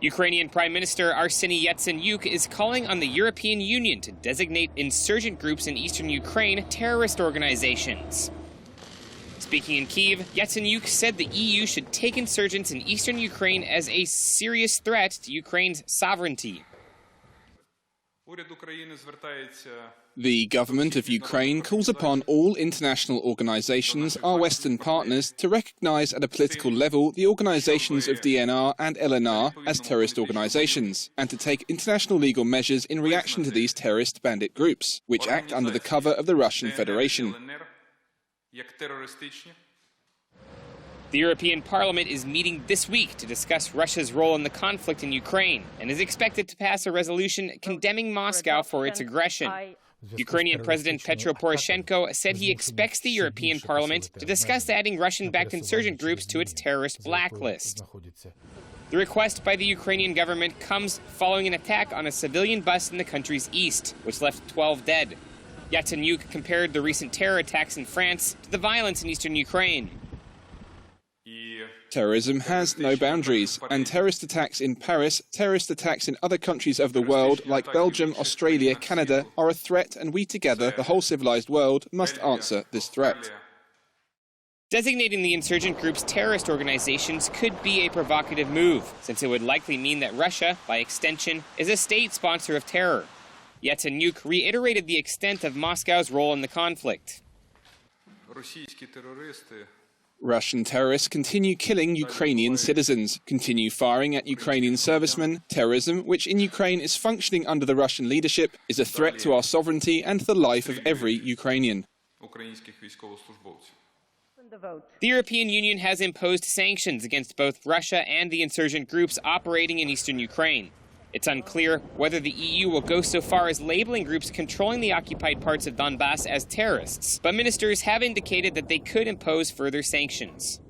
Ukrainian Prime Minister Arseniy Yatsenyuk is calling on the European Union to designate insurgent groups in eastern Ukraine terrorist organizations. Speaking in Kyiv, Yatsenyuk said the EU should take insurgents in eastern Ukraine as a serious threat to Ukraine's sovereignty. The government of Ukraine calls upon all international organizations, our Western partners, to recognize at a political level the organizations of DNR and LNR as terrorist organizations, and to take international legal measures in reaction to these terrorist bandit groups, which act under the cover of the Russian Federation. The European Parliament is meeting this week to discuss Russia's role in the conflict in Ukraine and is expected to pass a resolution condemning Moscow for its aggression. Ukrainian President Petro Poroshenko said he expects the European Parliament to discuss adding Russian-backed insurgent groups to its terrorist blacklist. The request by the Ukrainian government comes following an attack on a civilian bus in the country's east, which left 12 dead. Yatsenyuk compared the recent terror attacks in France to the violence in eastern Ukraine. Terrorism has no boundaries, and terrorist attacks in Paris, terrorist attacks in other countries of the world like Belgium, Australia, Canada are a threat, and we together, the whole civilized world, must answer this threat. Designating the insurgent groups terrorist organizations could be a provocative move, since it would likely mean that Russia, by extension, is a state sponsor of terror. Yatsenyuk reiterated the extent of Moscow's role in the conflict. Russian terrorists continue killing Ukrainian citizens, continue firing at Ukrainian servicemen. Terrorism, which in Ukraine is functioning under the Russian leadership, is a threat to our sovereignty and the life of every Ukrainian. The European Union has imposed sanctions against both Russia and the insurgent groups operating in eastern Ukraine. It's unclear whether the EU will go so far as labeling groups controlling the occupied parts of Donbass as terrorists, but ministers have indicated that they could impose further sanctions.